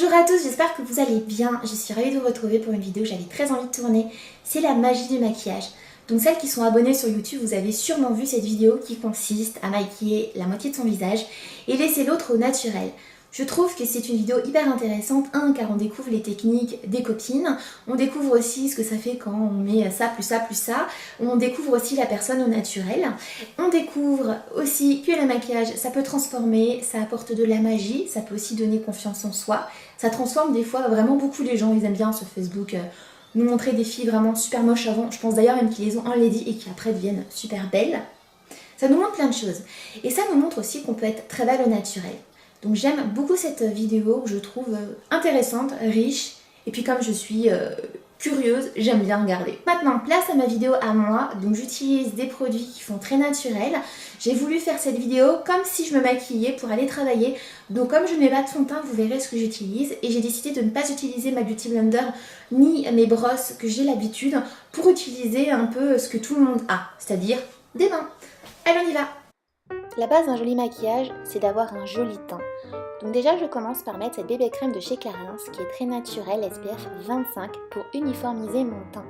Bonjour à tous, j'espère que vous allez bien. Je suis ravie de vous retrouver pour une vidéo que j'avais très envie de tourner. C'est la magie du maquillage. Donc celles qui sont abonnées sur YouTube, vous avez sûrement vu cette vidéo qui consiste à maquiller la moitié de son visage et laisser l'autre au naturel. Je trouve que c'est une vidéo hyper intéressante, car on découvre les techniques des copines, on découvre aussi ce que ça fait quand on met ça plus ça plus ça, on découvre aussi la personne au naturel, on découvre aussi que le maquillage ça peut transformer, ça apporte de la magie, ça peut aussi donner confiance en soi, ça transforme des fois vraiment beaucoup les gens, ils aiment bien sur Facebook nous montrer des filles vraiment super moches avant, je pense d'ailleurs même qu'ils les ont enlaidies et qui après deviennent super belles. Ça nous montre plein de choses et ça nous montre aussi qu'on peut être très belle au naturel. Donc j'aime beaucoup cette vidéo que je trouve intéressante, riche, et puis comme je suis curieuse, j'aime bien regarder. Maintenant, place à ma vidéo à moi, donc j'utilise des produits qui font très naturels. J'ai voulu faire cette vidéo comme si je me maquillais pour aller travailler, donc comme je ne mets pas de fond de teint, vous verrez ce que j'utilise, et j'ai décidé de ne pas utiliser ma Beauty Blender ni mes brosses que j'ai l'habitude pour utiliser un peu ce que tout le monde a, c'est-à-dire des mains. Allez, on y va! La base d'un joli maquillage, c'est d'avoir un joli teint. Donc déjà, je commence par mettre cette bébé crème de chez Clarins qui est très naturelle, SPF 25, pour uniformiser mon teint.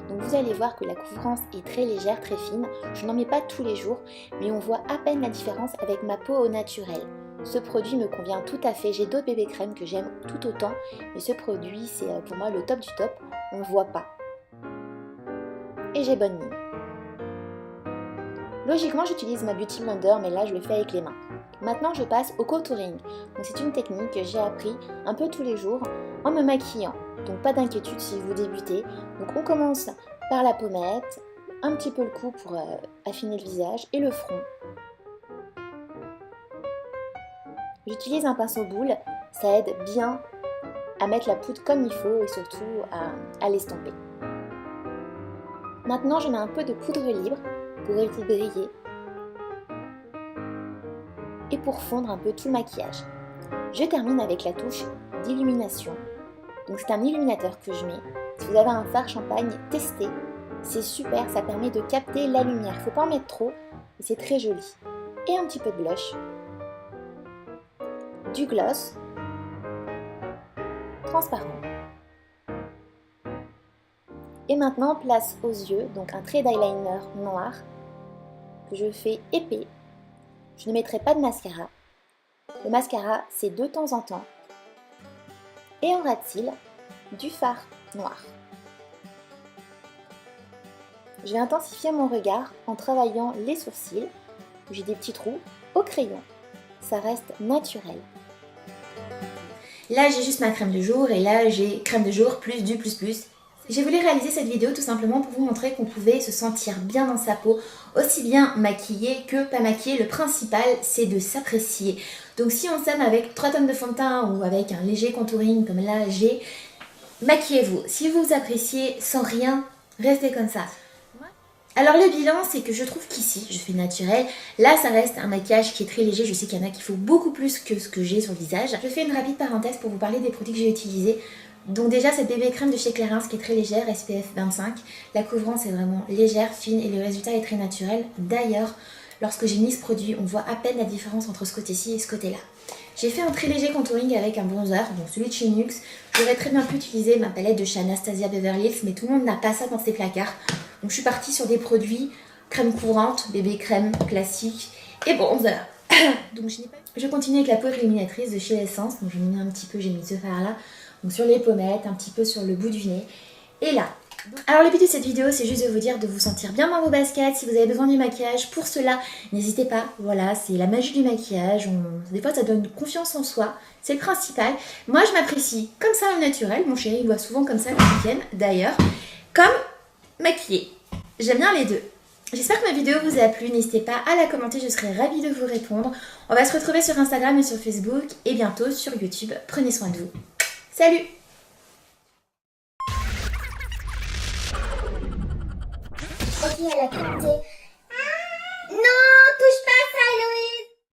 Donc vous allez voir que la couvrance est très légère, très fine. Je n'en mets pas tous les jours, mais on voit à peine la différence avec ma peau au naturel. Ce produit me convient tout à fait. J'ai d'autres bébé crèmes que j'aime tout autant, mais ce produit, c'est pour moi le top du top. On ne voit pas. Et j'ai bonne mine. Logiquement, j'utilise ma Beauty Blender, mais là, je le fais avec les mains. Maintenant, je passe au contouring. Donc, c'est une technique que j'ai appris un peu tous les jours en me maquillant. Donc, pas d'inquiétude si vous débutez. Donc, on commence par la pommette, un petit peu le cou pour affiner le visage et le front. J'utilise un pinceau boule, ça aide bien à mettre la poudre comme il faut et surtout à l'estomper. Maintenant, je mets un peu de poudre libre pour éviter de briller et pour fondre un peu tout le maquillage. Je termine avec la touche d'illumination. Donc c'est un illuminateur que je mets. Si vous avez un fard champagne, testez. C'est super, ça permet de capter la lumière. Il ne faut pas en mettre trop, mais c'est très joli. Et un petit peu de blush. Du gloss. Transparent. Et maintenant, place aux yeux, donc un trait d'eyeliner noir que je fais épais. Je ne mettrai pas de mascara. Le mascara, c'est de temps en temps. Et en ras de cils, du fard noir. Je vais intensifier mon regard en travaillant les sourcils. J'ai des petits trous au crayon. Ça reste naturel. Là, j'ai juste ma crème de jour et là, j'ai crème de jour plus du plus plus. J'ai voulu réaliser cette vidéo tout simplement pour vous montrer qu'on pouvait se sentir bien dans sa peau, aussi bien maquillée que pas maquillée. Le principal, c'est de s'apprécier. Donc si on s'aime avec 3 tonnes de fond de teint ou avec un léger contouring comme là j'ai, maquillez-vous. Si vous vous appréciez sans rien, restez comme ça. Alors le bilan, c'est que je trouve qu'ici, je fais naturel. Là, ça reste un maquillage qui est très léger. Je sais qu'il y en a qui font beaucoup plus que ce que j'ai sur le visage. Je fais une rapide parenthèse pour vous parler des produits que j'ai utilisés. Donc déjà, cette bébé crème de chez Clarins qui est très légère, SPF 25. La couvrance est vraiment légère, fine et le résultat est très naturel. D'ailleurs, lorsque j'ai mis ce produit, on voit à peine la différence entre ce côté-ci et ce côté-là. J'ai fait un très léger contouring avec un bronzer, donc celui de chez NYX. J'aurais très bien pu utiliser ma palette de chez Anastasia Beverly Hills, mais tout le monde n'a pas ça dans ses placards. Donc je suis partie sur des produits crème couvrante, bébé crème classique et bronzer. Donc je continue avec la poudre illuminatrice de chez Essence. Donc je mets un petit peu, j'ai mis ce fard là. Donc sur les pommettes, un petit peu sur le bout du nez. Et là. Alors le but de cette vidéo, c'est juste de vous dire de vous sentir bien dans vos baskets. Si vous avez besoin du maquillage, pour cela, n'hésitez pas. Voilà, c'est la magie du maquillage. Des fois, ça donne confiance en soi. C'est le principal. Moi, je m'apprécie comme ça au naturel. Mon chéri, il voit souvent comme ça le week-end, d'ailleurs. Comme maquillée. J'aime bien les deux. J'espère que ma vidéo vous a plu. N'hésitez pas à la commenter, je serai ravie de vous répondre. On va se retrouver sur Instagram et sur Facebook et bientôt sur YouTube. Prenez soin de vous. Salut! Ok, elle a capté.